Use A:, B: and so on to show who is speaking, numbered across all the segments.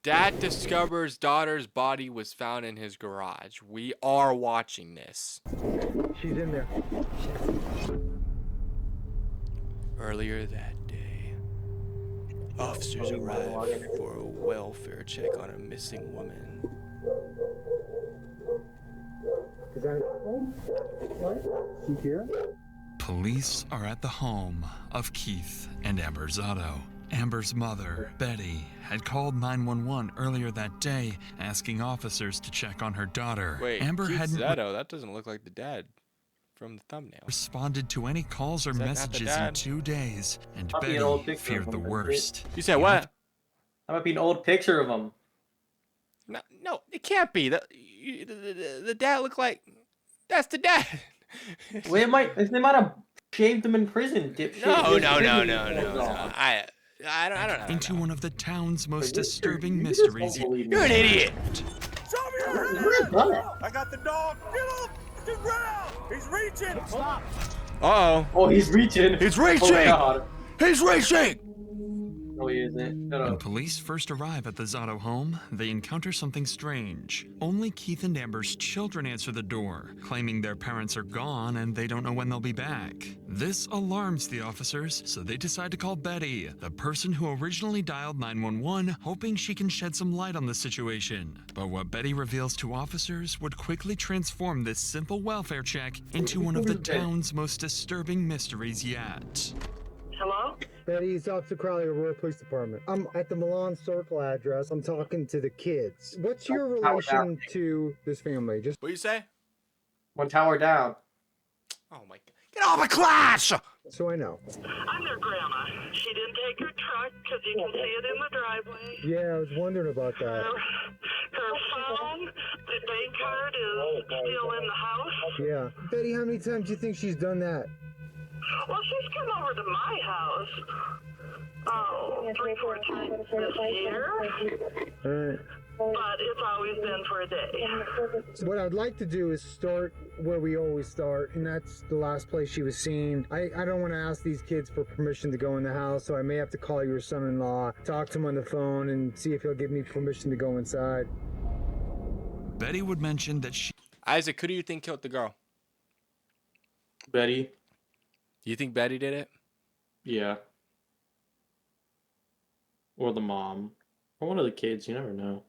A: Dad discovers daughter's body was found in his garage. We are watching this.
B: She's in there.
A: Earlier that day, officers arrived for a welfare check on a missing woman.
B: Is that what? She here?
C: Police are at the home of Keith and Amber Zotto. Amber's mother, Betty, had called 911 earlier that day, asking officers to check on her daughter.
A: Wait,
C: Amber
A: Keith
C: hadn't
A: Zotto, that doesn't look like the dad from the thumbnail.
C: responded to any calls or
A: Is that not the
C: messages in
A: dad?
C: 2 days, and
D: Might be an old
C: Betty
D: picture
C: feared
D: of
C: the
D: him,
C: worst.
A: You said what?
D: That might be an old picture of him.
A: No, it can't be. The dad looked like that's the dad.
D: Well, they might have shaved him in prison, dipshit.
A: No. I don't know.
C: Into one of the town's most disturbing
D: You
C: mysteries.
D: just don't believe me.
A: You're an idiot.
E: I got the dog. Get him to the ground. He's reaching. Stop.
A: Uh-oh.
D: Oh, he's reaching.
A: He's
D: Oh,
A: reaching.
D: God.
A: He's reaching.
D: No, he isn't. Shut
C: When
D: up.
C: police first arrive at the Zotto home, they encounter something strange. Only Keith and Amber's children answer the door, claiming their parents are gone and they don't know when they'll be back. This alarms the officers, so they decide to call Betty, the person who originally dialed 911, hoping she can shed some light on the situation. But what Betty reveals to officers would quickly transform this simple welfare check into one of the town's most disturbing mysteries yet.
F: Hello?
B: Betty, it's Officer Crowley, Aurora Police Department. I'm at the Milan Circle address. I'm talking to the kids. What's your relation to this family? Just
A: What do you say?
D: One tower down.
A: Oh my god. Get off my class!
B: so I know.
F: I'm their grandma. She didn't take her truck because you can see it in the driveway.
B: Yeah, I was wondering about that.
F: Her phone, the bank card is still in the house.
B: Yeah. Betty, how many times do you think she's done that?
F: Well, she's come over to my house. Oh, 3-4 times this year.
B: All right.
F: But it's always been for a day.
B: So what I'd like to do is start where we always start, and that's the last place she was seen. I don't want to ask these kids for permission to go in the house, so I may have to call your son-in-law, talk to him on the phone, and see if he'll give me permission to go inside.
C: Betty would mention that she
A: Isaac, who do you think killed the girl?
D: Betty.
A: You think Betty did it?
D: Yeah. Or the mom. Or one of the kids. You never know.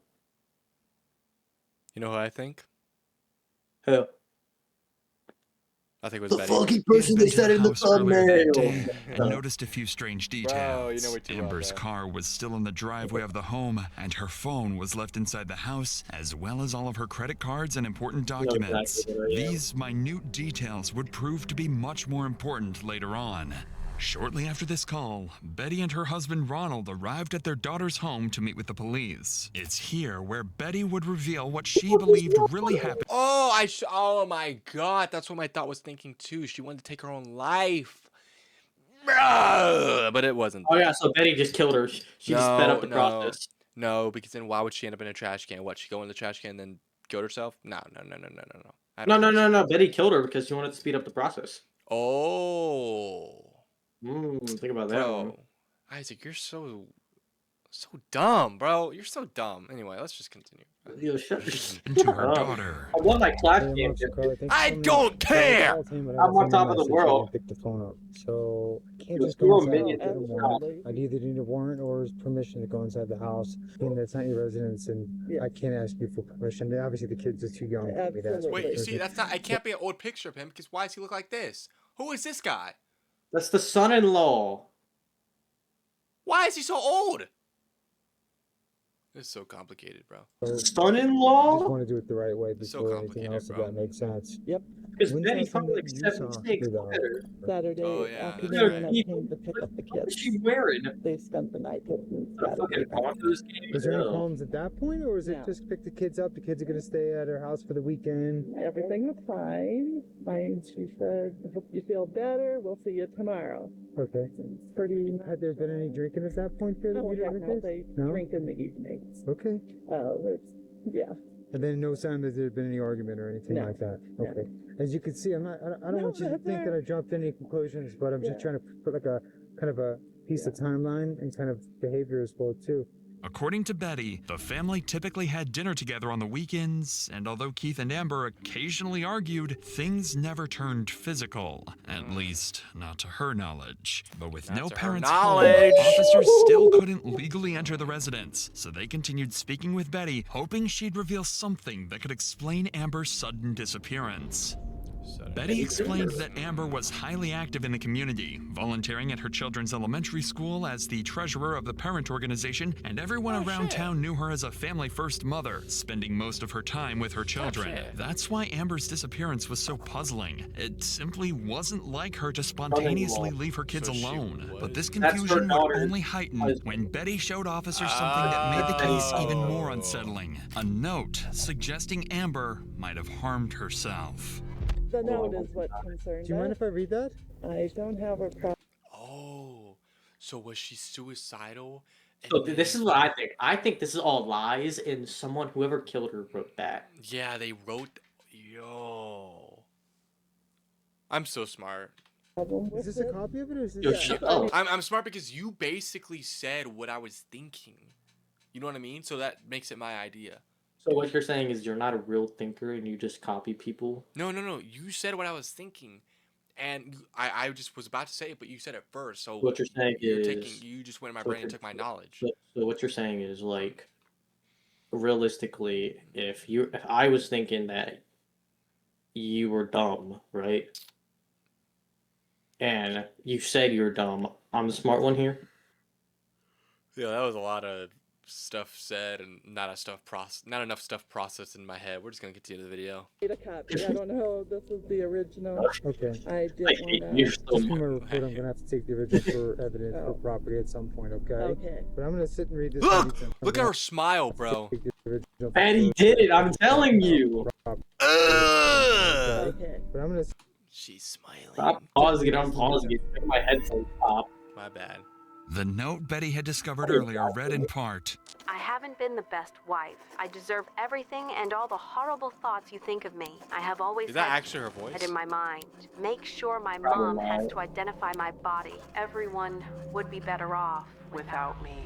A: You know who I think?
D: Who?
A: I think it was
G: The
A: Betty.
G: fucking person they said in the
C: house earlier that day
G: thumbnail.
C: and noticed a few strange details.
A: Bro, you know what you want
C: Amber's
A: there.
C: car was still in the driveway of the home, and her phone was left inside the house, as well as all of her credit cards and important documents.
D: exactly what I am.
C: These minute details would prove to be much more important later on. Shortly after this call, Betty and her husband Ronald arrived at their daughter's home to meet with the police. It's here where Betty would reveal what she believed really happened.
A: Oh my god, that's what my thought was thinking too. She wanted to take her own life. But it wasn't.
D: Oh, yeah, so Betty just killed her. She just sped up the process.
A: No, because then why would she end up in a trash can? What, she go in the trash can and then kill herself? No. I don't think so.
D: No. Betty killed her because she wanted to speed up the process.
A: Oh.
D: Think about that one.
A: Bro. Isaac, you're so dumb, bro. You're so dumb. Anyway, let's just continue.
D: Yo, shut
C: To her
D: up.
C: daughter.
D: I won my class
B: Hey,
D: game.
B: Officer Crowley, thanks
A: I
B: for coming
A: don't
B: in.
A: care!
D: I'm on top of the world.
B: Pick the phone up. So I can't
D: Yo,
B: just
D: you're
B: go
D: a
B: inside
D: minion.
B: without a warrant. I either need a warrant or permission to go inside the house. And that's not your residence, and I can't ask you for permission. Obviously, the kids are too young for me to ask.
A: Wait, you see, that's not. I can't be an old picture of him because why does he look like this? Who is this guy?
D: That's the son-in-law.
A: Why is he so old? This is so complicated, bro.
B: I just
D: Son-in-law?
B: want to do it the right way
A: It's so
B: before anything
A: complicated,
B: else, if
A: bro.
B: that makes sense. Yep.
D: Because
B: When's the
D: Betty's
B: last time
D: probably like
B: that you saw
D: 76.
B: her, though?
D: Look at her.
H: Saturday
A: Oh, yeah, that's
H: afternoon
A: right.
H: when I came to pick up the
D: What is
H: kids.
D: she wearing?
H: They spent the night with me
D: The fucking
H: Saturday.
D: Broncos game?
B: Was there any
D: No.
B: problems at that point, or was it
H: No.
B: just pick the kids up? The kids are going to stay at her house for the weekend.
H: Everything was fine. She said, I hope you feel better. We'll see you tomorrow.
B: Okay.
H: It's pretty.
B: Had there been any drinking at that point for the
H: Oh, heck
B: other
H: no,
B: kids?
H: they
B: No?
H: drink in the evenings.
B: Okay.
H: Yeah.
B: And then no sign that there had been any argument or anything
H: No.
B: like that.
H: No.
B: Okay. As you can see, I don't
H: No,
B: want you to
H: that's
B: think
H: all
B: that I jumped any conclusions, but I'm just
H: Yeah.
B: trying to put like a kind of a piece of timeline and kind of behavior as well too.
C: According to Betty, the family typically had dinner together on the weekends, and although Keith and Amber occasionally argued, things never turned physical. At least, not to her knowledge. But with
A: Not
C: no
A: to her
C: parents home,
A: knowledge.
C: officers still couldn't legally enter the residence, so they continued speaking with Betty, hoping she'd reveal something that could explain Amber's sudden disappearance. Betty explained that Amber was highly active in the community, volunteering at her children's elementary school as the treasurer of the parent organization, and everyone around town knew her as a family-first mother, spending most of her time with her children. That's why Amber's disappearance was so puzzling. It simply wasn't like her to spontaneously leave her kids
A: So she
C: alone. But this
D: That's her
C: confusion would
D: daughter.
C: only heighten when Betty showed officers something that made the case even more unsettling. A note suggesting Amber might have harmed herself.
H: The note is what concerns
B: Do you mind
H: us.
B: if I read that?
H: I don't have a problem.
A: Oh, so was she suicidal? And
D: So
A: then-
D: this is what I think. I think this is all lies, and whoever killed her wrote that.
A: Yeah, they wrote. Yo, I'm so smart.
H: With
B: Is this a
H: it.
B: copy of it or is this?
D: Yo,
H: Yeah.
D: shut up.
A: I'm smart because you basically said what I was thinking. You know what I mean? So that makes it my idea.
D: So what you're saying is you're not a real thinker and you just copy people.
A: No. You said what I was thinking, and I just was about to say it, but you said it first. So
D: What you're saying is
A: you just went in my
D: so
A: brain and
D: you're-
A: took my knowledge.
D: So what you're saying is like, realistically, if I was thinking that you were dumb, right? And you said you're dumb. I'm the smart one here.
A: Yeah, that was a lot of stuff said and not enough stuff processed in my head. We're just gonna get to the end of the video.
H: Need a copy. I don't know. This is the original.
B: Okay.
H: I
D: I
H: didn't
D: hate
H: want
D: you
H: to.
D: so
B: Just for
D: much.
B: my report, I'm gonna have to take the original for evidence for
H: Oh.
B: property at some point, okay?
H: Okay.
B: But I'm gonna sit and read this.
A: Look!
B: I'm
A: Look at
B: gonna
A: her smile, bro.
B: take the original
D: Betty
B: for-
D: did it. I'm telling you.
A: Ugh!
H: Okay.
B: But I'm gonna.
A: She's smiling.
D: Stop pausing it. I'm pausing it. Make my headphones pop.
A: My bad.
C: The note Betty had discovered earlier read in part,
G: I haven't been the best wife. I deserve everything and all the horrible thoughts you think of me. I have always
A: Is that
G: had
A: actually her voice?
G: that in my mind. Make sure my mom has to identify my body. Everyone would be better off without me.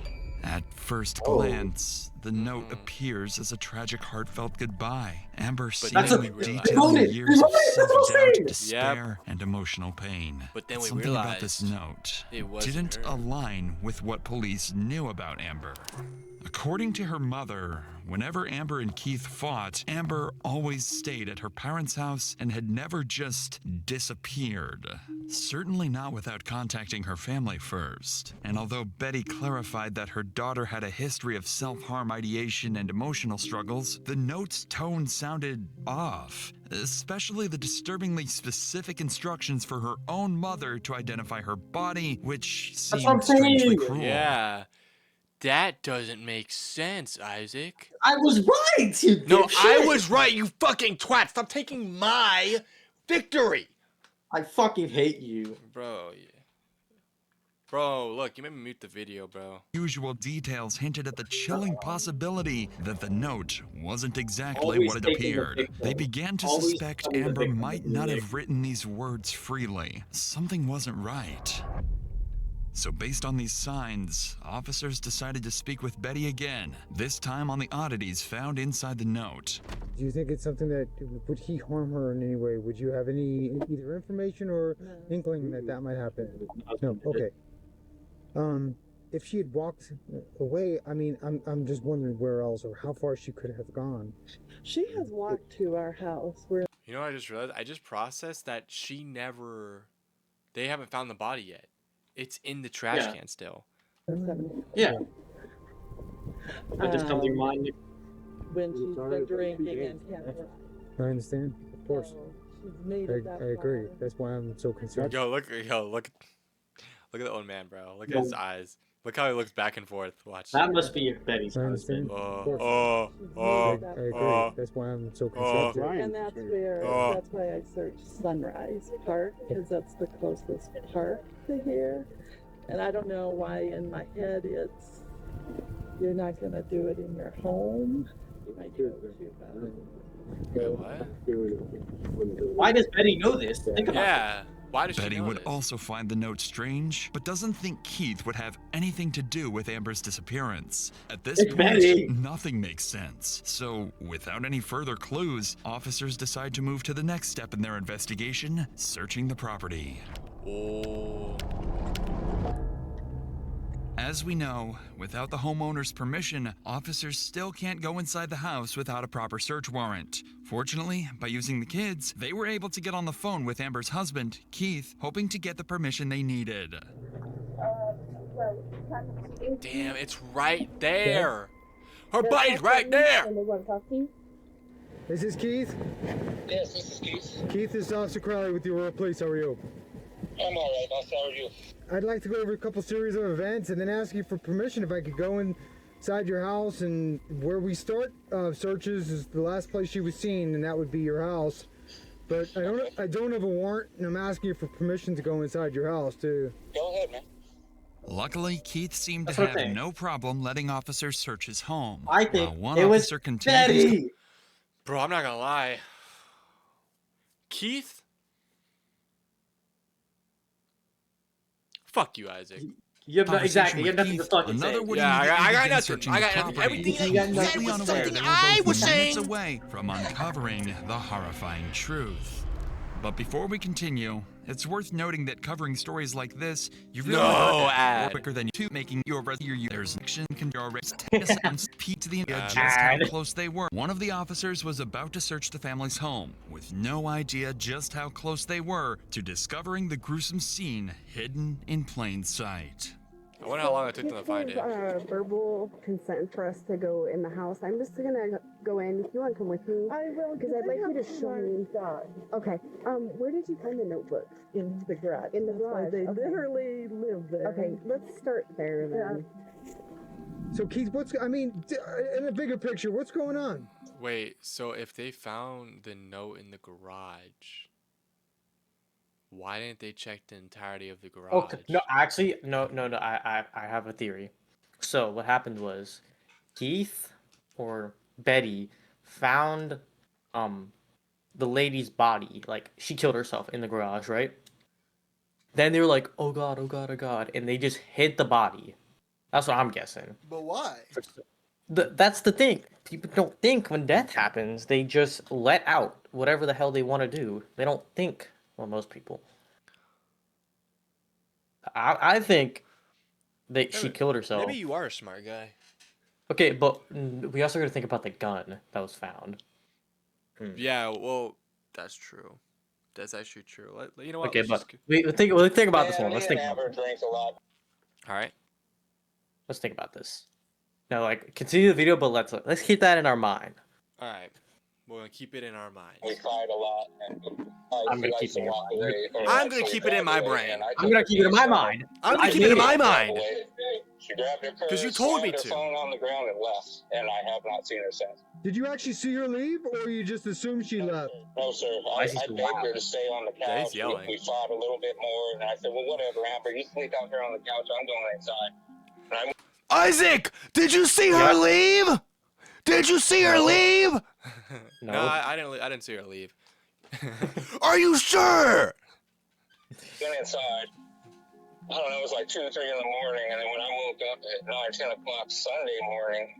C: At first glance, the note appears as a tragic, heartfelt goodbye. Amber
A: That's
C: seemingly
A: what we
C: detailing
D: realized.
C: years of
D: That's what I'm
C: self-doubt,
D: saying.
C: despair, and emotional pain.
A: But then we
C: Something about this
A: realized
C: note
A: it wasn't
C: didn't
A: her.
C: align with what police knew about Amber. According to her mother, whenever Amber and Keith fought, Amber always stayed at her parents' house and had never just disappeared. Certainly not without contacting her family first. And although Betty clarified that her daughter had a history of self-harm ideation and emotional struggles, the note's tone sounded off, especially the disturbingly specific instructions for her own mother to identify her body, which
D: That's what I'm
C: seemed strangely
D: saying.
C: cruel.
A: Yeah. That doesn't make sense, Isaac.
D: I was right. You
A: No,
D: dipshit.
A: I was right, you fucking twat. Stop taking my victory.
D: I fucking hate you.
A: Bro, Bro, look, you made me mute the video, bro.
C: Usual details hinted at the chilling possibility that the note wasn't exactly
D: Always
C: what it
D: taking the
C: appeared.
D: victim.
C: They began to
D: Always
C: suspect
D: becoming the
C: Amber
D: victim
C: might
D: of the
C: not have
D: victim.
C: written these words freely. Something wasn't right. So based on these signs, officers decided to speak with Betty again, this time on the oddities found inside the note.
B: Do you think it's something that would he harm her in any way? Would you have any either information or inkling that that might happen? No. Okay. If she had walked away, I mean, I'm just wondering where else or how far she could have gone.
H: She has walked to our house. We're
A: You know what I just realized? I just processed that they haven't found the body yet. It's in the trash
D: Yeah.
A: can still.
D: Yeah. That just comes to your
H: Um,
D: mind.
H: when she's been drinking and can't.
B: I understand, of course.
H: She's made it that
B: I agree.
H: far.
B: That's why I'm so concerned.
A: Look at the old man, bro. Look at his eyes. Look how he looks back and forth. Watch.
D: That must be Betty's
B: I understand.
D: husband.
A: Oh,
H: She's
A: oh,
H: made it
B: I
H: that
B: agree.
A: Oh.
B: That's why I'm so
A: Oh.
B: concerned.
H: And that's where,
A: Oh.
H: that's why I searched Sunrise Park, because that's the closest park to here. And I don't know why in my head it's, you're not gonna do it in your home. You might do it
A: Wait, what?
D: Why does Betty know this? Think about
A: Yeah. Why does she
C: Betty
A: know
C: would
A: this?
C: also find the note strange, but doesn't think Keith would have anything to do with Amber's disappearance. At this
D: It's
C: point,
D: Betty.
C: nothing makes sense. So, without any further clues, officers decide to move to the next step in their investigation, searching the property.
A: Oh.
C: As we know, without the homeowner's permission, officers still can't go inside the house without a proper search warrant. Fortunately, by using the kids, they were able to get on the phone with Amber's husband, Keith, hoping to get the permission they needed.
A: Damn, it's right there. Her body's right there.
B: Is this Keith?
I: Yes, this is Keith.
B: Keith, this is Officer Crowley with the Aurora Police. How are you?
I: I'm alright, boss. How are you?
B: I'd like to go over a couple series of events and then ask you for permission if I could go inside your house. And where we start searches is the last place she was seen, and that would be your house. But I don't have a warrant, and I'm asking you for permission to go inside your house too.
I: Go ahead, man.
C: Luckily, Keith seemed to
D: That's
C: have
D: okay.
C: no problem letting officers search his home.
D: I think
C: while one
D: it was
C: officer continued his
D: Betty.
A: Bro, I'm not gonna lie. Keith? Fuck you, Isaac.
D: You have no,
C: conversation
D: exactly. You have
C: with
D: nothing to
C: Keith,
D: fucking
C: another
D: say.
C: would
A: Yeah, I got
C: immediately begin
A: nothing.
C: searching
A: I
C: the
A: got nothing.
C: property.
A: Everything
D: You got nothing
C: completely
D: to
C: unaware
D: say.
C: they were
A: I
C: both
A: was
C: minutes
A: saying-
C: away from uncovering the horrifying truth. But before we continue, it's worth noting that covering stories like this, you really
A: No,
C: learn
A: ad.
C: quicker than you making your there's action can your take a sound peek to the just how
D: Ad.
C: close they were. One of the officers was about to search the family's home, with no idea just how close they were to discovering the gruesome scene hidden in plain sight.
A: I wonder how long it took them to find it.
J: Verbal consent for us to go in the house. I'm just gonna go in. If you want to come with me,
H: I will,
J: because I'd like you to show me.
H: God.
J: Okay. Where did you find the notebook?
H: In the garage.
J: In the
H: That's why
J: garage,
H: They
J: okay.
H: literally live there.
J: Okay, let's start there then.
B: So Keith, in a bigger picture, what's going on?
A: Wait, so if they found the note in the garage, why didn't they check the entirety of the garage?
D: Okay. No, actually, no. I have a theory. So what happened was, Keith or Betty found the lady's body. Like, she killed herself in the garage, right? Then they were like, oh god, oh god, oh god, and they just hid the body. That's what I'm guessing.
K: But why?
D: That's the thing. People don't think when death happens. They just let out whatever the hell they want to do. They don't think. Well, most people. I think that she killed herself.
A: Maybe you are a smart guy.
D: Okay, but we also got to think about the gun that was found.
A: Yeah, well, that's true. That's actually true. You know what?
D: Okay,
A: let's
D: but
A: just-
D: we'll think about this
I: Yeah,
D: one. Let's
I: me
D: think
I: and
D: about
I: Amber drinks a lot.
A: All right.
D: Let's think about this. Now, like, continue the video, but let's keep that in our mind.
A: All right. We're gonna keep it in our minds.
I: We cried a lot, and
D: I'm gonna keep it in
I: walk
D: my mind.
I: away.
A: I'm gonna keep it in my brain.
D: I'm gonna keep it in my mind.
A: I'm gonna
D: I
A: keep it in
D: did
A: my
D: it.
A: mind.
I: She grabbed her purse,
A: 'Cause you told me
I: slammed her
A: to.
I: phone on the ground and left, and I have not seen her since.
B: Did you actually see her leave, or you just assumed she left?
I: No, sir.
D: Why
I: I
D: is he so
I: begged
D: loud?
I: her to stay on the
A: Yeah, he's
I: couch.
A: yelling.
I: We fought a little bit more, and I said, well, whatever, Amber. You sleep out here on the couch. I'm going inside. And
A: Isaac, did you see her leave? Did you see her leave?
D: No.
A: No, I didn't see her leave. Are you sure?
I: went inside. I don't know, it was like 2 or 3 in the morning, and then when I woke up at 9, 10 o'clock Sunday morning,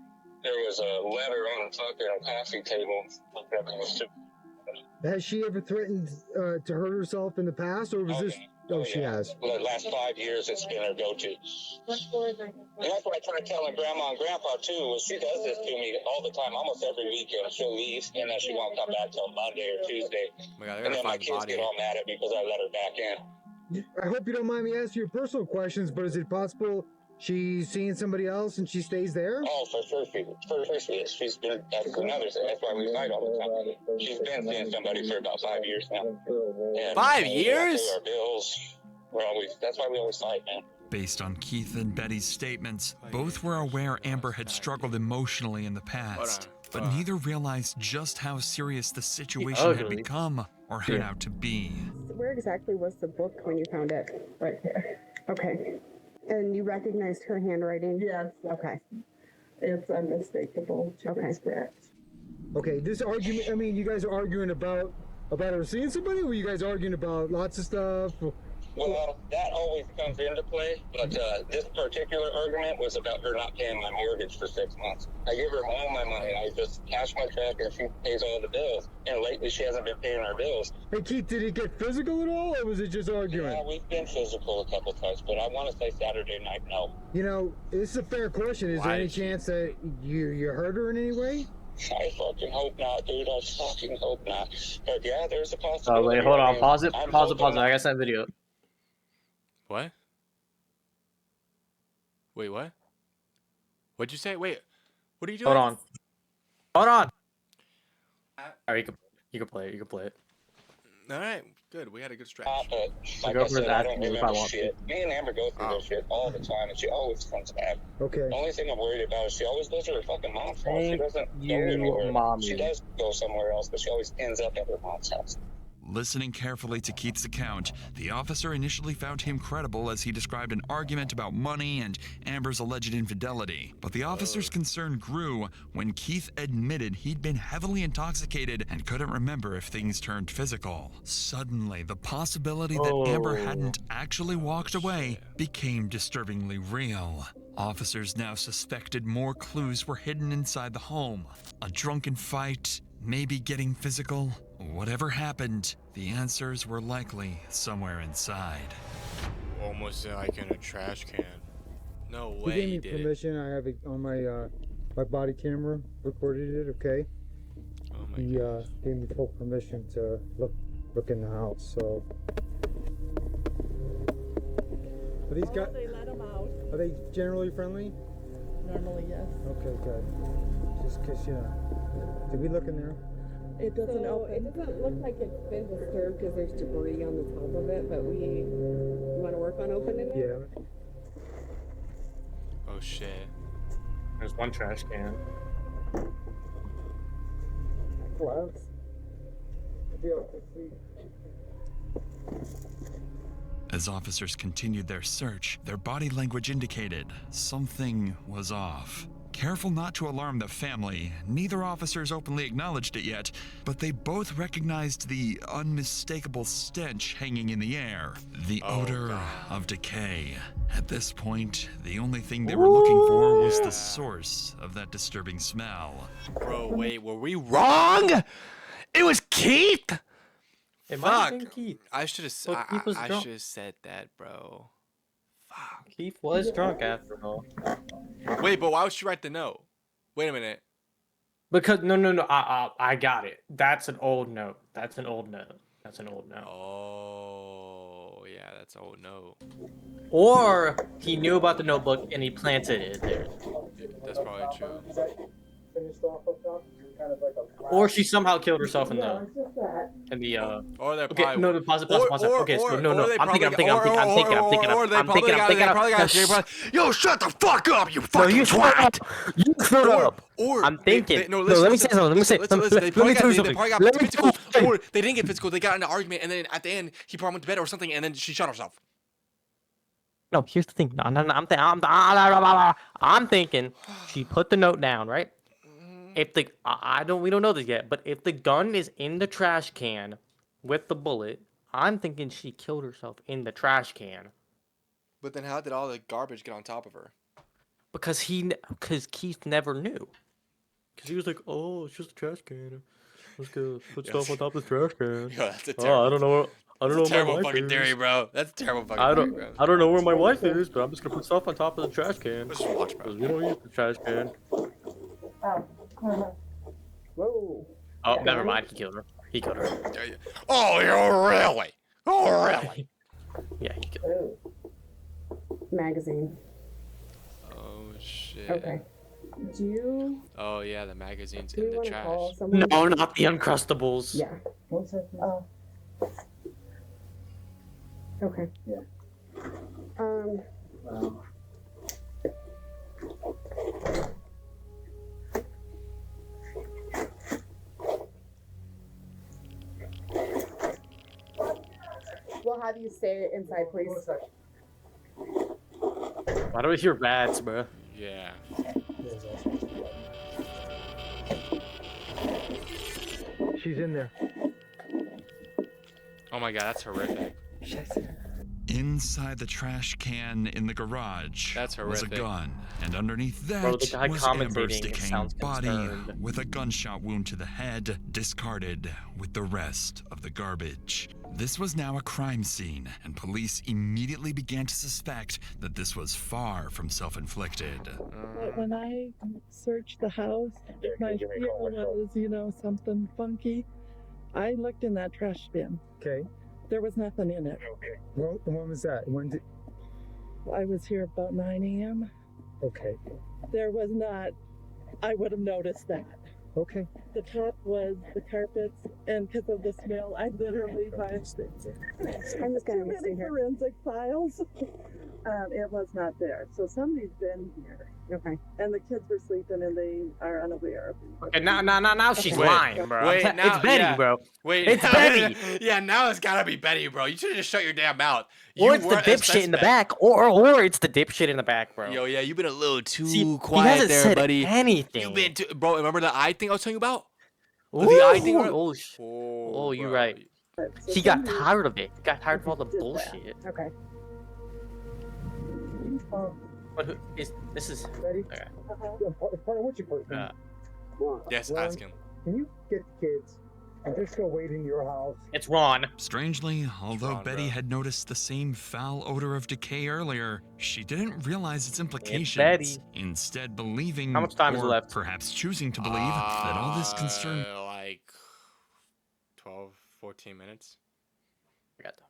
I: there was a letter on the fucking coffee table.
B: Has she ever threatened to hurt herself in the past, or was this? Oh, she has.
I: The last 5 years, it's been her go-to. And that's what I try to tell Grandma and Grandpa, too, was she does this to me all the time, almost every weekend. She'll leave, and then she won't come back till Monday or Tuesday.
A: Oh my God,
I: and then my kids get all mad at me because I let her back in.
B: I hope you don't mind me asking you personal questions, but is it possible she's seeing somebody else and she stays there?
I: Oh, for sure she is. She's been, that's another thing. That's why we fight all the time. She's been seeing somebody for about 5 years now. And
A: 5
I: we
A: years?
I: pay our bills. That's why we always fight, man.
C: Based on Keith and Betty's statements, both were aware Amber had struggled emotionally in the past, but neither realized just how serious the situation had become or turned out to be.
J: Where exactly was the book when you found it?
H: Right there.
J: Okay. And you recognized her handwriting?
H: Yes.
J: Okay.
H: It's unmistakable.
J: Okay.
B: Okay, this argument, I mean, you guys are arguing about About her seeing somebody? Were you guys arguing about lots of stuff?
I: Well, that always comes into play, but this particular argument was about her not paying my mortgage for 6 months. I give her all my money. I just cash my check, and she pays all the bills. And lately, she hasn't been paying our bills.
B: Hey, Keith, did it get physical at all, or was it just arguing?
I: Yeah, we've been physical a couple times, but I want to say Saturday night, no.
B: You know, this is a fair question. Is there any chance that you hurt her in any way?
I: I fucking hope not, dude. I fucking hope not. But yeah, there's a possibility.
D: Oh wait, hold on. Pause it.
I: I'm
D: Pause it.
I: hoping
D: Pause it. I got that video.
A: What? Wait, what? What'd you say? Wait, what are you doing?
D: Hold on. Hold on. Alright, you can play it. You can play it.
A: All right, good. We had a good stretch.
I: But
D: I'll
I: like
D: go
I: I
D: for
I: said,
D: that
I: I don't
D: if I
I: remember
D: want
I: shit. Me and Amber go through this shit all the time, and she always comes back.
B: Okay.
I: The only thing I'm worried about is she always goes to her fucking mom's house. She
D: Thank
I: doesn't go
D: you,
I: anywhere.
D: mommy.
I: She does go somewhere else, but she always ends up at her mom's house.
C: Listening carefully to Keith's account, the officer initially found him credible as he described an argument about money and Amber's alleged infidelity. But the officer's concern grew when Keith admitted he'd been heavily intoxicated and couldn't remember if things turned physical. Suddenly, the possibility that Amber hadn't actually walked away became disturbingly real. Officers now suspected more clues were hidden inside the home. A drunken fight, maybe getting physical. Whatever happened, the answers were likely somewhere inside.
A: Almost like in a trash can. No
B: He
A: way
B: gave
A: he
B: me
A: did it.
B: permission. I have it on my body camera. Recorded it. Okay.
A: Oh my
B: He
A: gosh.
B: gave me full permission to look in the house. So. Are these guys?
H: They let them out.
B: Are they generally friendly?
H: Normally, yes.
B: Okay, good. Just 'cause did we look in there?
H: It doesn't open.
J: It doesn't look like it's been disturbed because there's debris on the top of it, but we want to work on opening it?
B: Yeah.
A: Oh shit.
D: There's one trash can.
B: Gloves. Be able to see.
C: As officers continued their search, their body language indicated something was off. Careful not to alarm the family, neither officers openly acknowledged it yet, but they both recognized the unmistakable stench hanging in the air, the odor of decay. At this point, the only thing they were looking for was the source of that disturbing smell.
A: Bro, wait, were we wrong? It was Keith?
D: It might have been Keith.
A: I should have
D: But Keith was drunk.
A: said that, bro.
D: Keith was drunk after all.
A: Wait, but why would she write the note? Wait a minute.
D: Because no, I got it. That's an old note. That's an old note. That's an old note.
A: Oh, yeah, that's an old note.
D: Or he knew about the notebook and he planted it there.
A: That's probably true.
D: Or she somehow killed herself in the
A: Or they
D: okay,
A: probably
D: no, pause it. Okay, so no,
A: or they
D: I'm
A: probably
D: thinking.
A: Yo, shut the fuck up, you fucking twat!
D: You shut up.
A: Or
D: I'm thinking.
A: No,
D: let me say something.
A: They
D: Let me tell you
A: probably
D: something.
A: got
D: Let me
A: physical,
D: tell you
A: or they didn't get physical. They got in an argument, and then at the end, he probably went to bed or something, and then she shot herself.
D: No, here's the thing. No, I'm thinking she put the note down, right? If the we don't know this yet, but if the gun is in the trash can with the bullet, I'm thinking she killed herself in the trash can.
A: But then how did all the garbage get on top of her?
D: Because Keith never knew. Because he was like, oh, it's just a trash can. Let's go put stuff on top of the trash can.
A: Yo, that's a
D: Oh,
A: terrible.
D: I don't know. I don't know where
A: terrible
D: my wife
A: fucking
D: is.
A: theory, bro. That's a terrible fucking theory, bro.
D: I don't know where my wife is, but I'm just gonna put stuff on top of the trash can.
A: Let's just watch, bro.
D: 'Cause we don't use the trash can.
B: Whoa.
D: Oh, never mind. He killed her. He killed her.
A: Oh, you're really? Oh, really?
D: Yeah, he killed her.
J: Magazine.
A: Oh shit.
J: Okay. Do you
A: Oh yeah, the magazine's
J: do you
A: in the
J: want to
A: trash.
J: call someone?
D: No, not the Uncrustables.
J: Yeah. Oh. Okay. Yeah. We'll have you stay inside, please.
D: Why do we hear rats, bro?
A: Yeah.
B: She's in there.
A: Oh my god, that's horrific.
C: Inside the trash can in the garage
A: That's
C: was a
A: horrific.
C: gun, and underneath that
D: Bro, the guy
C: was Amber's
D: commentating
C: decaying
D: sounds
C: body
D: concerned.
C: with a gunshot wound to the head, discarded with the rest of the garbage. This was now a crime scene, and police immediately began to suspect that this was far from self-inflicted.
H: But when I searched the house, my feel was, something funky. I looked in that trash bin.
B: Okay.
H: There was nothing in it.
B: Well, when was that? When did?
H: I was here about 9 a.m.
B: Okay.
H: There was not. I would have noticed that.
B: Okay.
H: The top was the carpets, and because of the smell, I literally
J: I'm just gonna
H: too
J: stay
H: many
J: here.
H: forensic files. It was not there. So somebody's been here.
J: Okay.
H: And the kids were sleeping, and they are unaware of it.
D: Okay, now she's
A: Wait,
D: lying, bro.
A: wait, now-
D: it's Betty,
A: yeah.
D: bro.
A: Wait,
D: It's Betty.
A: Yeah, now it's gotta be Betty, bro. You should have just shut your damn mouth.
D: Or it's the
A: weren't a
D: dipshit in the
A: suspect.
D: back, or it's the dipshit in the back, bro.
A: Yo, yeah, you've been a little too
D: See, he
A: quiet
D: hasn't
A: there,
D: said
A: buddy.
D: anything.
A: You've been too, bro. Remember the eye thing I was telling you about?
D: Ooh,
A: The eye thing.
D: oh, you're
A: bro.
D: right.
H: So
D: He got
H: somebody
D: tired of it. He got tired of all the
H: did that.
D: bullshit.
J: Okay.
D: But this is
B: Ready?
D: okay.
B: Part of what you put.
D: Uh,
A: Yes,
B: Ron,
A: ask him.
B: Can you get the kids and just go wait in your house?
D: It's Ron.
C: Strangely, although
A: Ron,
C: Betty
A: bro.
C: had noticed the same foul odor of decay earlier, she didn't realize its implications.
D: Betty.
C: Instead, believing,
D: How much time is
C: or
D: left?
C: perhaps choosing to believe, that all this concern
A: Like 12, 14 minutes.
D: I got that.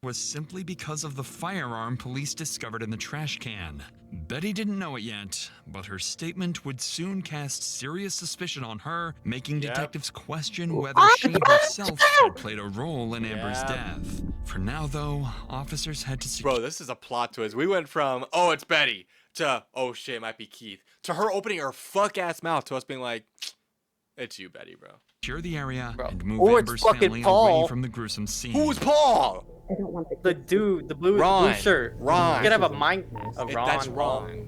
C: was simply because of the firearm police discovered in the trash can. Betty didn't know it yet, but her statement would soon cast serious suspicion on her, making
A: Yep.
C: detectives question whether she herself had played a role in Amber's
A: Yep.
C: death. For now, though, officers had to secure
A: Bro, this is a plot twist. We went from, oh, it's Betty, to, oh shit, it might be Keith, to her opening her fuck ass mouth to us being like, it's you, Betty, bro.
C: the area
D: Bro.
C: and move
D: Or it's
C: Amber's
D: fucking
C: family
D: Paul.
C: away from the gruesome scene.
A: Who's Paul?
J: I don't want
D: The dude, the blue
A: Ron.
D: shirt.
A: Ron.
D: You could have a mind. A
A: It-
D: Ron.
A: that's Ron.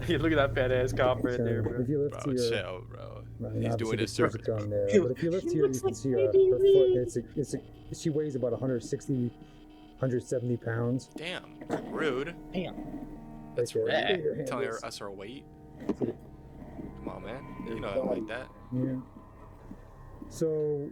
D: Look at that fat ass cop right there, bro.
B: If you lift
A: Bro,
B: to your,
A: chill, bro.
B: Right,
A: He's
B: obviously
A: doing
B: the
A: his
B: kids
A: service.
B: are down there,
H: She
B: but if you lift
H: looks
B: here, you
H: like
B: can see
H: my
B: her
H: baby.
B: foot. She weighs about 160, 170 pounds.
A: Damn, rude.
D: Damn.
B: That's right.
D: rad.
B: Your hand
A: Telling
B: is-
A: us her weight. Come on, man. You know I don't like that.
B: Yeah. So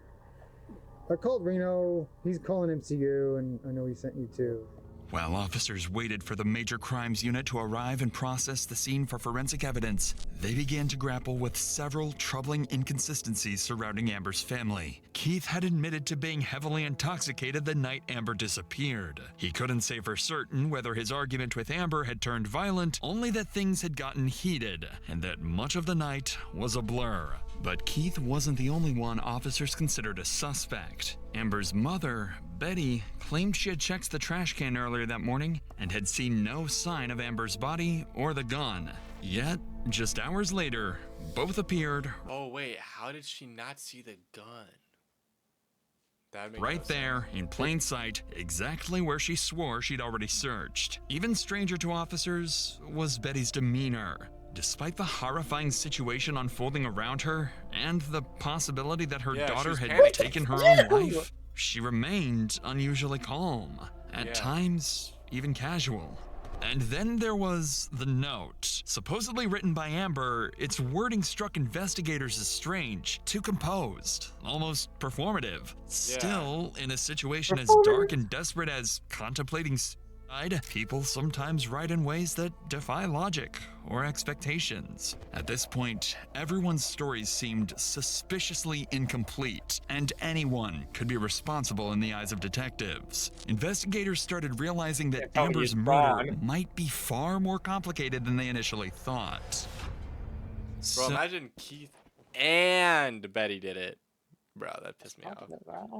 B: I called Reno. He's calling MCU, and I know he sent you too.
C: While officers waited for the Major Crimes Unit to arrive and process the scene for forensic evidence, they began to grapple with several troubling inconsistencies surrounding Amber's family. Keith had admitted to being heavily intoxicated the night Amber disappeared. He couldn't say for certain whether his argument with Amber had turned violent, only that things had gotten heated, and that much of the night was a blur. But Keith wasn't the only one officers considered a suspect. Amber's mother, Betty, claimed she had checked the trash can earlier that morning and had seen no sign of Amber's body or the gun. Yet, just hours later, both appeared
A: Oh, wait. How did she not see the gun? That makes
C: right there in plain sight, exactly where she swore she'd already searched. Even stranger to officers was Betty's demeanor. Despite the horrifying situation unfolding around her and the possibility that her
A: Yeah, she
C: daughter
A: was
C: had
A: panicking.
C: taken her own life, she remained unusually calm, at
A: Yeah.
C: times even casual. And then there was the note. Supposedly written by Amber, its wording struck investigators as strange, too composed, almost performative. Still, in a situation as dark and desperate as contemplating suicide, people sometimes write in ways that defy logic or expectations. At this point, everyone's stories seemed suspiciously incomplete, and anyone could be responsible in the eyes of detectives. Investigators started realizing that
D: Tony
C: Amber's
D: is
C: murder
D: wrong.
C: might be far more complicated than they initially thought.
A: Bro,
C: So-
A: imagine Keith and Betty did it. Bro, that pissed me off.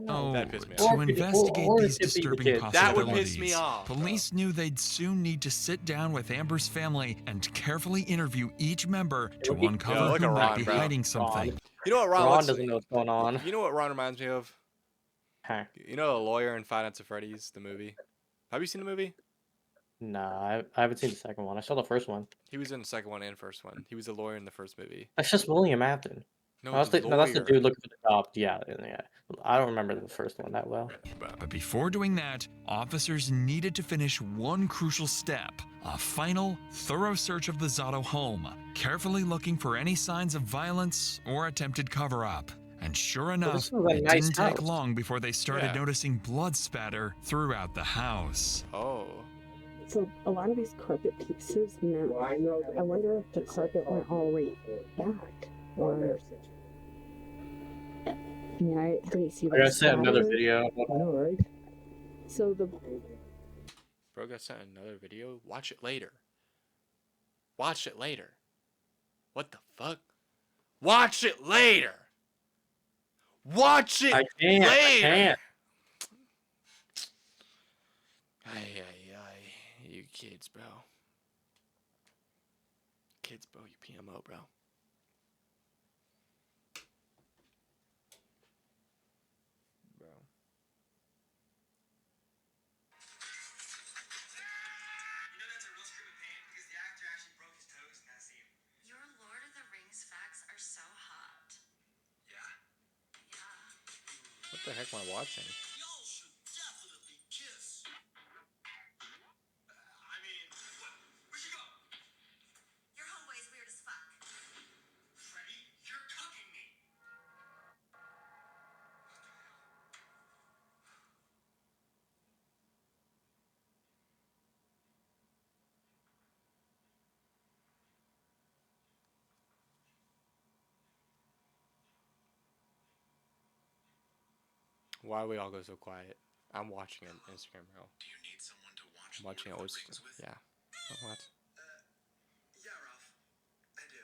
C: Oh,
A: That pissed me
C: to
A: off.
C: investigate
D: or
C: these
D: it could be the
C: disturbing
D: kid.
C: possibilities,
A: That would piss me off, bro.
C: police knew they'd soon need to sit down with Amber's family and carefully interview each member to
D: Look at-
C: uncover
A: Yo, look
C: who
A: at
C: might
A: Ron,
C: be
A: bro.
C: hiding something.
A: You know what Ron
D: Ron
A: looks
D: doesn't know what's going on.
A: You know what Ron reminds me of?
D: Huh.
A: You know the lawyer in Five Nights at Freddy's, the movie? Have you seen the movie?
D: Nah, I haven't seen the second one. I saw the first one.
A: He was in the second one and first one. He was a lawyer in the first movie.
D: That's just William Afton.
A: No,
D: that's
A: the
D: the, no, that's the
A: lawyer.
D: dude looking for the cop. Yeah, yeah. I don't remember the first one that well.
C: But before doing that, officers needed to finish one crucial step: a final, thorough search of the Zotto home, carefully looking for any signs of violence or attempted cover-up. And sure enough,
D: this was a
C: it
D: nice
C: didn't take
D: house.
C: long before they started
A: Yeah.
C: noticing blood spatter throughout the house.
A: Oh.
J: So a lot of these carpet pieces now, I wonder if the carpet went all the way back. Or, yeah, I didn't see
D: I gotta
J: the
D: send another
J: spatter.
D: video.
B: I know, right?
J: So the
A: Bro got sent another video. Watch it later. Watch it later. What the fuck? Watch it later. Watch it
D: I can't.
A: later.
D: I can't.
A: Ay, you kids, bro. Kids, bro, you PMO, bro. Bro.
G: Your Lord of the Rings facts are so hot. Yeah.
A: What the heck am I watching?
E: Y'all should definitely kiss. I mean, where'd you go?
G: Your homeboy is weird as fuck.
E: Freddy, you're cucking me.
A: Why we all go so quiet? I'm watching an Instagram reel.
E: Do you need someone to watch
A: I'm watching
E: Lord
A: it.
E: of the Rings with?
A: Yeah. What?
E: Yeah, Ralph. I do.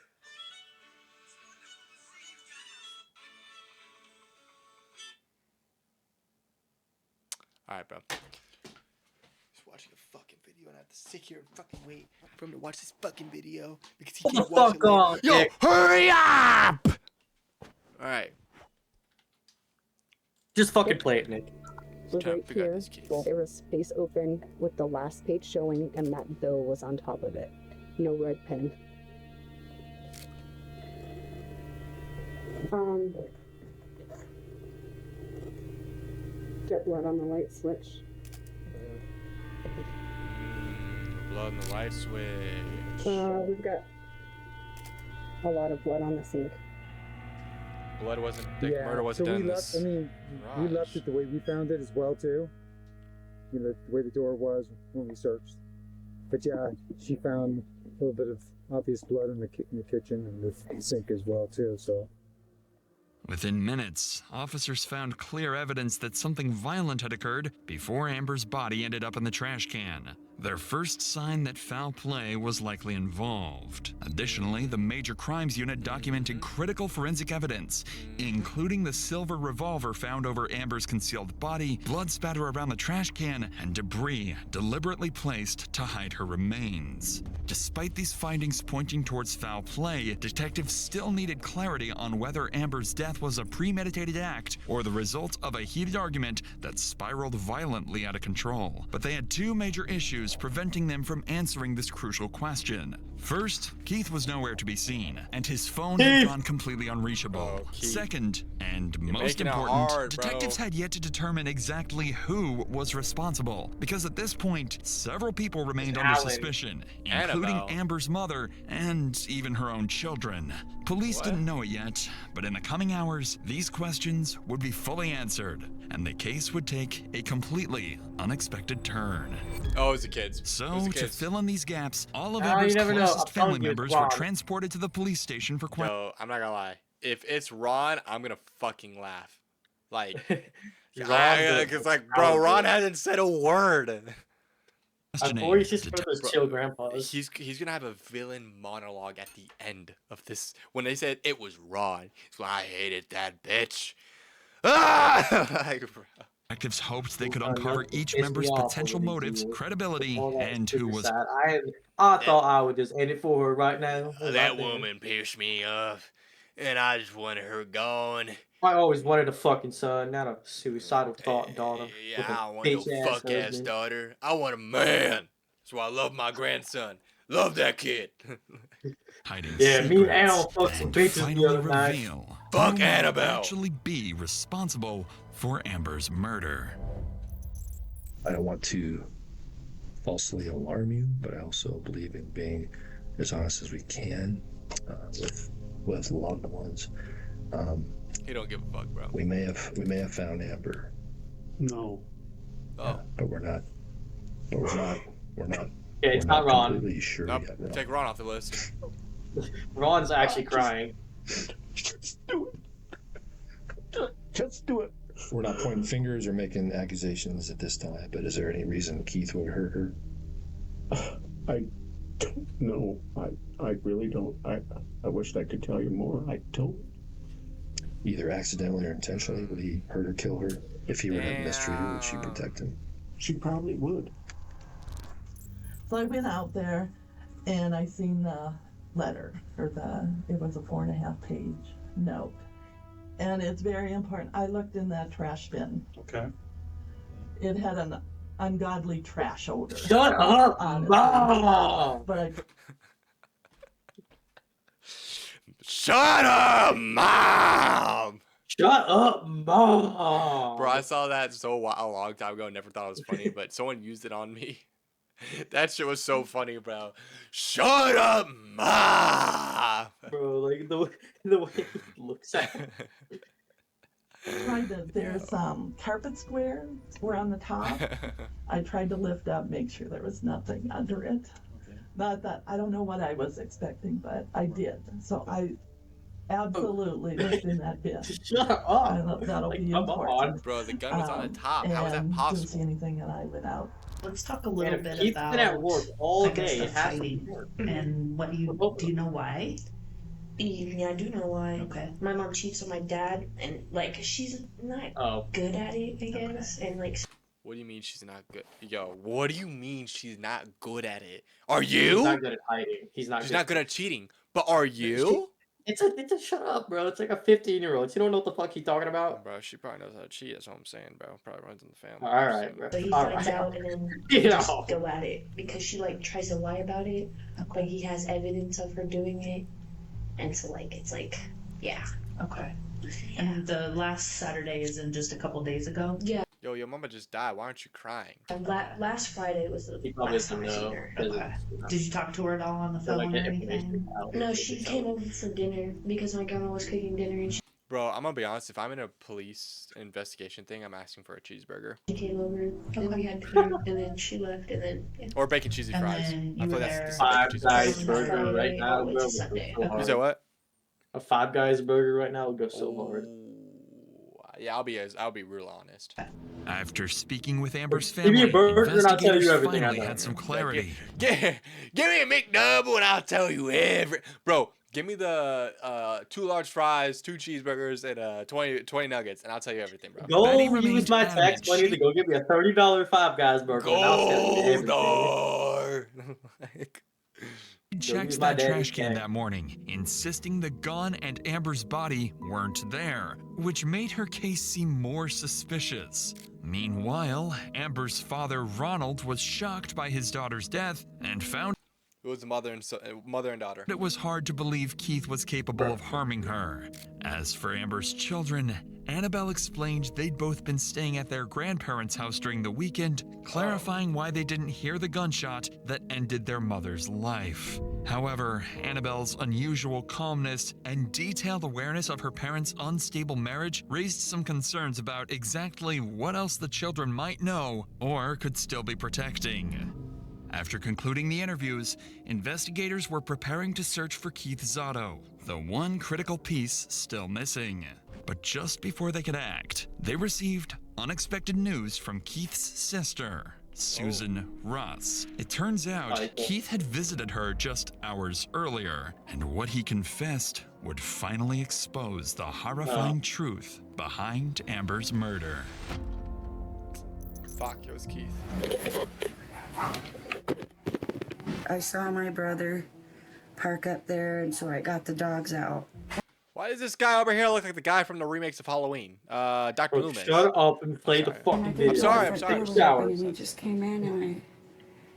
A: Alright, bro. He's watching a fucking video and I have to sit here and fucking wait for him to watch this fucking video because he can't watch it
D: Fuck off,
A: later. Yo,
D: Nick.
A: hurry up! Alright.
D: Just fucking play it, Nick.
J: was
A: Trying to
J: right
A: figure out
J: here.
A: this case.
J: There was space open with the last page showing, and that bill was on top of it. No red pen. Get blood on the light switch.
A: Blood in the light switch.
J: We've got a lot of blood on the sink.
A: Blood wasn't. The murder wasn't
B: so
A: done
B: we
A: in
B: left.
A: this.
B: I mean, we left it the way we found it as well too. You know, the way the door was when we searched. But yeah, she found a little bit of obvious blood in the kitchen and the sink as well too. So.
C: Within minutes, officers found clear evidence that something violent had occurred before Amber's body ended up in the trash can. Their first sign that foul play was likely involved. Additionally, the Major Crimes Unit documented critical forensic evidence, including the silver revolver found over Amber's concealed body, blood spatter around the trash can, and debris deliberately placed to hide her remains. Despite these findings pointing towards foul play, detectives still needed clarity on whether Amber's death was a premeditated act or the result of a heated argument that spiraled violently out of control. But they had two major issues preventing them from answering this crucial question. First, Keith was nowhere to be seen, and his phone had gone completely unreachable.
A: Oh, Keith.
C: Second, and
A: You're
C: most
A: making it
C: important,
A: hard, bro.
C: detectives had yet to determine exactly who was responsible, because at this point, several people remained under
D: Alan.
C: suspicion, including
A: Annabelle.
C: Amber's mother and even her own children. Police
A: What?
C: didn't know it yet, but in the coming hours, these questions would be fully answered, and the case would take a completely unexpected turn.
A: Oh, it was the kids.
C: So,
A: It was the
C: to
A: kids.
C: fill in these gaps, all of
D: Ah, you
C: Amber's
D: never know.
C: closest
D: I'm telling
C: family
D: you, it's
C: members were
D: Ron.
C: transported to the police station for
A: Yo, I'm not gonna lie. If it's Ron, I'm gonna fucking laugh. Like,
D: Ron,
A: cause like, bro, Ron hasn't said a word.
C: questioning.
D: Or he's just one of
C: Detectives
D: those chill grandpas.
A: He's gonna have a villain monologue at the end of this when they said it was Ron. He's like, I hated that bitch. Ah! Like, bro.
C: Detectives hoped they could
D: Ooh,
C: uncover
D: nothing
C: each
D: pissed
C: member's
D: me off
C: potential
D: over these
C: motives,
D: years.
C: credibility,
D: All that
C: and
D: super
C: who was
D: sad. I thought I would just end it for her right now.
A: That
D: right there.
A: woman pissed me off, and I just wanted her gone.
D: I always wanted a fucking son, not a suicidal thought daughter. with
A: Yeah,
D: a
A: I don't want no
D: bitch-ass
A: fuck ass
D: husband.
A: daughter. I want a man. That's why I love my grandson. Love that kid.
C: hiding
D: Yeah, me and
C: secrets,
D: Al fucked some
C: and
D: bitches the
C: finally
D: other night.
C: reveal
A: Fuck
C: who might
A: Annabelle.
C: actually be responsible for Amber's murder.
K: I don't want to falsely alarm you, but I also believe in being as honest as we can with loved ones.
A: He don't give a fuck, bro.
K: We may have found Amber.
L: No.
A: Oh.
K: Yeah, but we're not.
D: Yeah, it's not Ron.
K: Completely sure
A: Nope.
K: yet. No.
A: Take Ron off the list.
D: Ron's actually crying.
L: Just do it. Just do it.
K: We're not pointing fingers or making accusations at this time, but is there any reason Keith would hurt her?
L: I don't know. I really don't. I wish I could tell you more. I don't.
K: Either accidentally or intentionally, would he hurt or kill her? If he were to have mistreated her, would she protect him?
L: She probably would.
H: So I went out there and I seen the letter, or it was a 4.5 page note. And it's very important. I looked in that trash bin.
L: Okay.
H: It had an ungodly trash odor.
D: Shut up, Mom!
H: But I
A: Shut up, Mom!
D: Shut up, Mom!
A: Bro, I saw that a long time ago. Never thought it was funny, but someone used it on me. That shit was so funny, bro. Shut up, Mom!
D: Bro, like the way he looks at it.
H: tried to, there's carpet squares were on the top. I tried to lift up, make sure there was nothing under it. Not that, I don't know what I was expecting, but I did. So I absolutely looked in that bin.
D: Shut up!
H: That'll
D: Like,
H: be
D: come
H: important.
D: on.
A: Bro, the gun was on the top. How is that
H: And
A: possible?
H: didn't see anything, and I went out.
M: Let's talk a little
D: And
M: bit
D: Keith's
M: about
D: been at work all
M: I guess
D: day.
M: the
D: It has to
M: fighting
D: work.
M: and what you do you know why?
N: Yeah, I do know why.
M: Okay.
N: My mom cheats on my dad, and like she's not
D: Oh.
N: good at it, I guess. And like,
A: What do you mean she's not good? Yo, what do you mean she's not good at it? Are
D: He's
A: you?
D: not good at hiding. He's not.
A: She's not good at cheating. But are you?
D: It's a shut up, bro. It's like a 15-year-old. You don't know what the fuck he's talking about.
A: Bro, she probably knows how to cheat. That's what I'm saying, bro. Probably runs in the family.
D: All right, bro.
N: but he
D: All
N: finds
D: right.
N: out and then
D: You
N: just
D: know.
N: go at it because she like tries to lie about it, but he has evidence of her doing it, and so like it's like, yeah.
M: Okay. And the last Saturday is in just a couple days ago?
N: Yeah.
A: Yo, your mama just died. Why aren't you crying?
N: Last Friday was the
D: He probably
N: last time
D: doesn't
N: I seen
D: know.
N: her.
M: Okay. Did you talk to her at all on the
D: They're
M: phone
D: like
M: or
D: information
M: anything?
D: out.
N: No, she came over for dinner because my grandma was cooking dinner, and
A: Bro, I'm gonna be honest. If I'm in a police investigation thing, I'm asking for a cheeseburger.
N: she came over and we had dinner, and then she left, and then yeah.
A: Or bacon cheesy
M: And
A: fries.
M: then
A: I
M: you
A: feel
M: were
A: that's
M: there-
A: the
D: Five
A: bacon cheesy
D: Guys
A: fries.
D: burger right now,
N: all the way
D: bro.
N: to Sunday.
D: would go so
A: You
D: hard.
A: said what?
D: A Five Guys burger right now would go so hard.
A: Ooh, yeah, I'll be real honest.
C: After speaking with Amber's
D: Give me a
C: family,
D: burger and I'll tell you
C: investigators
D: everything I
C: finally
D: know.
C: had some
A: Yeah,
C: clarity.
A: Give me a McDouble and I'll tell you every. Bro, give me the 2 large fries, 2 cheeseburgers, and 20 nuggets, and I'll tell you everything, bro.
D: Go
C: Betty
D: use
C: remained
D: my
C: adamant
D: tax money to
C: she-
D: go get me a $30 Five Guys burger. And I'll tell you everything.
A: Goldar.
C: He checked
D: use my
C: that trash
D: daddy's
C: can
D: tank.
C: that morning, insisting the gun and Amber's body weren't there, which made her case seem more suspicious. Meanwhile, Amber's father, Ronald, was shocked by his daughter's death and found
A: It was the mother and daughter.
C: it was hard to believe Keith was capable of harming her. As for Amber's children, Annabelle explained they'd both been staying at their grandparents' house during the weekend, clarifying why they didn't hear the gunshot that ended their mother's life. However, Annabelle's unusual calmness and detailed awareness of her parents' unstable marriage raised some concerns about exactly what else the children might know or could still be protecting. After concluding the interviews, investigators were preparing to search for Keith Zotto, the one critical piece still missing. But just before they could act, they received unexpected news from Keith's sister, Susan Ross. It turns out Keith had visited her just hours earlier, and what he confessed would finally expose the horrifying truth behind Amber's murder.
A: Fuck, it was Keith.
O: I saw my brother park up there, and so I got the dogs out.
A: Why does this guy over here look like the guy from the remakes of Halloween? Dr.
D: Bro,
A: Loomis.
D: shut up and play the fucking video.
A: I'm sorry.
O: And he just came in, and I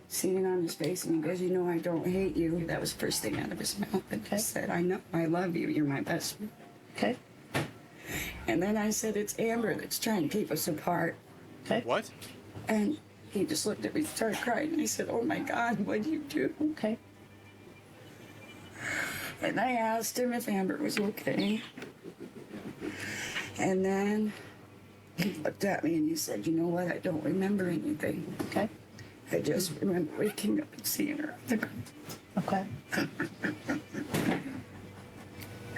O: seen it on his face, and he goes, "You know, I don't hate you." That was the first thing out of his mouth, and he said, "I know, I love you. You're my best friend."
M: Okay.
O: And then I said, it's Amber that's trying to keep us apart.
D: Okay.
A: What?
O: And he just looked at me and started crying. And I said, oh my God, what'd you do?
D: Okay.
O: And I asked him if Amber was okay. And then he looked at me and he said, you know what? I don't remember anything.
D: Okay.
O: I just remember waking up and seeing her.
D: Okay.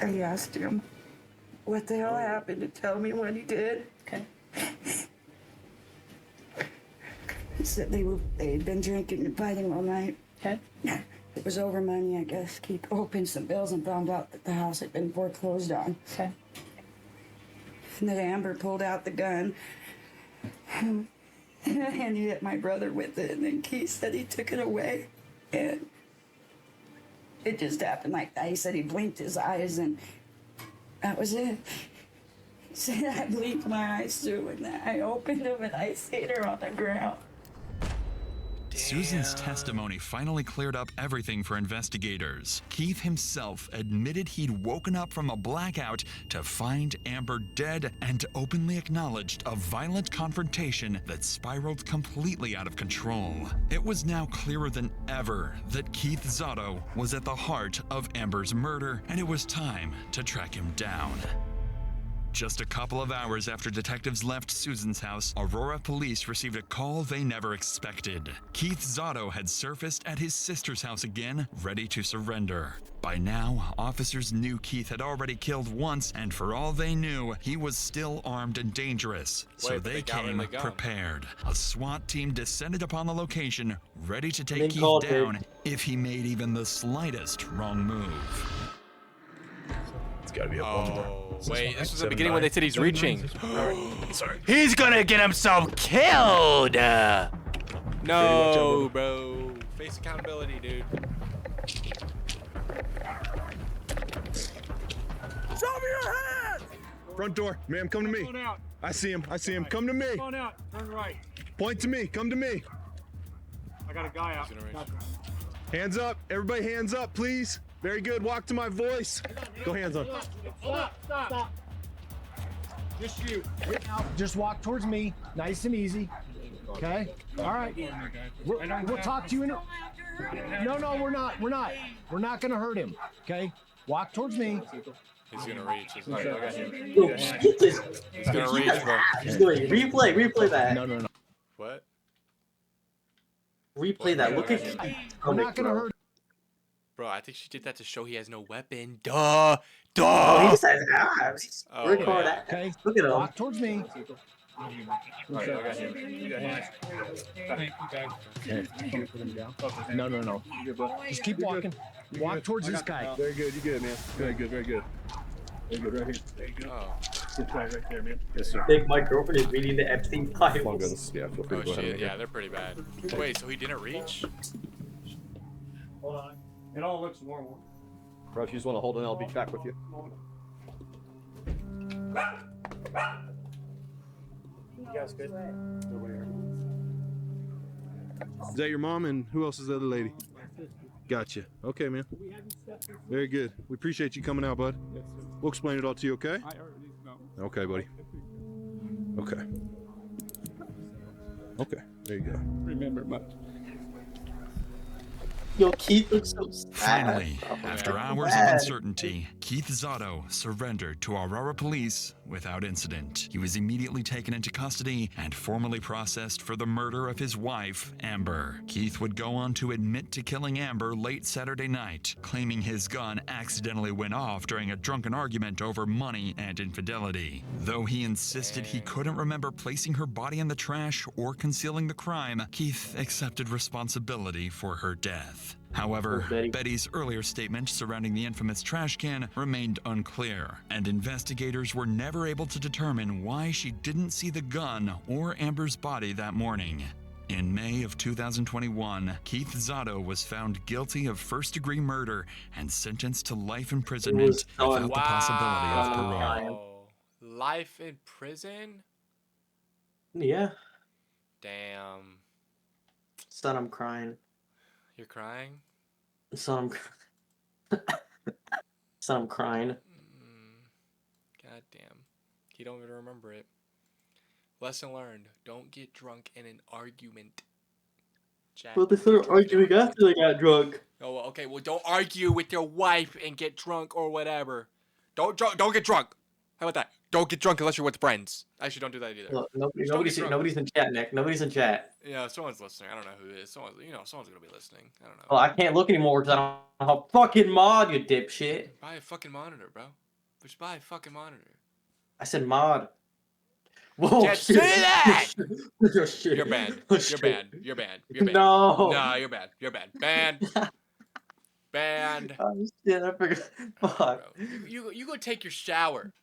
O: I asked him what the hell happened to tell me what he did.
D: Okay.
O: He said they'd been drinking and fighting all night.
D: Okay.
O: It was over money, I guess. Keith opened some bills and found out that the house had been foreclosed on.
D: Okay.
O: And that Amber pulled out the gun and he hit my brother with it. And then Keith said he took it away. And it just happened like that. He said he blinked his eyes and that was it. He said I blinked my eyes too and then I opened them and I seen her on the ground.
C: Susan's testimony finally cleared up everything for investigators. Keith himself admitted he'd woken up from a blackout to find Amber dead and openly acknowledged a violent confrontation that spiraled completely out of control. It was now clearer than ever that Keith Zotto was at the heart of Amber's murder, and it was time to track him down. Just a couple of hours after detectives left Susan's house, Aurora police received a call they never expected. Keith Zotto had surfaced at his sister's house again, ready to surrender. By now, officers knew Keith had already killed once, and for all they knew, he was still armed and dangerous. So
A: Wait, but
C: they
A: got rid of
C: came
A: the gun.
C: prepared. A SWAT team descended upon the location, ready to take
D: Been
C: Keith
D: called,
C: down
D: dude.
C: if he made even the slightest wrong move.
K: It's gotta be a bumper.
A: Oh, wait, this was the
K: 7,
A: beginning when they said he's
K: 9.
A: reaching.
K: Sorry.
A: He's gonna get himself killed! No, bro. Face accountability, dude.
E: Show me your hands!
P: Front door. Ma'am, come to me.
E: Going out.
P: I see him. I see him. Come to me.
E: Going out. Turn right.
P: Point to me. Come to me.
E: I got a guy out.
P: Hands up. Everybody hands up, please. Very good. Walk to my voice. Go hands on.
E: Stop. Just you.
Q: Just walk towards me, nice and easy. Okay? All right. We'll talk to you in a... No, we're not. We're not going to hurt him. Okay? Walk towards me.
A: He's gonna reach. He's gonna reach, bro.
D: He's doing replay that.
Q: No.
A: What?
D: Replay that. Look at.
Q: We're not going to hurt
A: Bro, I think she did that to show he has no weapon. Duh!
D: Oh, he just has abs. He's
A: Oh,
D: record
A: yeah.
D: that.
Q: Okay?
D: Look at him.
Q: Walk towards me. No. Just keep walking. Walk towards this guy.
P: Very good. You good, man. Very good. Very good. Very good. Right here. There you go.
A: Oh.
P: Sit right there, man.
K: Yes, sir.
D: I think my girlfriend is reading the Epstein
K: Long
D: files.
K: guns. Yeah, feel free
A: Oh
K: to go ahead.
A: shit, yeah, they're pretty bad. Wait, so he didn't reach?
E: Hold on. It all looks normal.
K: Bro, if you just want to hold it, I'll be back with you.
E: You guys good?
P: Is that your mom and who else is the other lady? Gotcha. Okay, man. Very good. We appreciate you coming out, bud. We'll explain it all to you, okay? Okay, buddy. Okay. Okay. There you go.
E: Remember much.
D: Yo, Keith looks so sad.
C: Finally, after hours of uncertainty, Keith Zotto surrendered to Aurora police without incident. He was immediately taken into custody and formally processed for the murder of his wife, Amber. Keith would go on to admit to killing Amber late Saturday night, claiming his gun accidentally went off during a drunken argument over money and infidelity. Though he insisted he couldn't remember placing her body in the trash or concealing the crime, Keith accepted responsibility for her death. However, Betty's earlier statement surrounding the infamous trash can remained unclear, and investigators were never able to determine why she didn't see the gun or Amber's body that morning. In May of 2021, Keith Zotto was found guilty of first-degree murder and sentenced to life imprisonment without the possibility of parole.
A: Life in prison?
D: Yeah.
A: Damn.
D: Son, I'm crying.
A: You're crying?
D: Son, I'm crying.
A: God damn. he don't even remember it. Lesson learned: don't get drunk in an argument. Jack,
D: Well, they
A: don't get
D: started
A: drunk in an
D: arguing after they got drunk.
A: Oh, well, okay. Well, don't argue with your wife and get drunk or whatever. Don't get drunk. How about that? Don't get drunk unless you're with friends. Actually, don't do that either.
D: Look,
A: Just don't get drunk.
D: nobody's in chat, Nick. Nobody's in chat.
A: Yeah, someone's listening. I don't know who it is. Someone's gonna be listening. I don't know.
D: Well, I can't look anymore because I don't have a fucking mod, you dipshit.
A: Buy a fucking monitor, bro. Just buy a fucking monitor.
D: I said mod. Whoa,
A: Can't
D: shit.
A: say that!
D: Oh, shit.
A: You're banned.
D: Oh,
A: You're
D: shit.
A: banned. You're banned. You're banned.
D: No.
A: Nah, you're banned. You're banned. Banned. Banned.
D: Oh shit, I forgot. Fuck.
A: You go take your shower.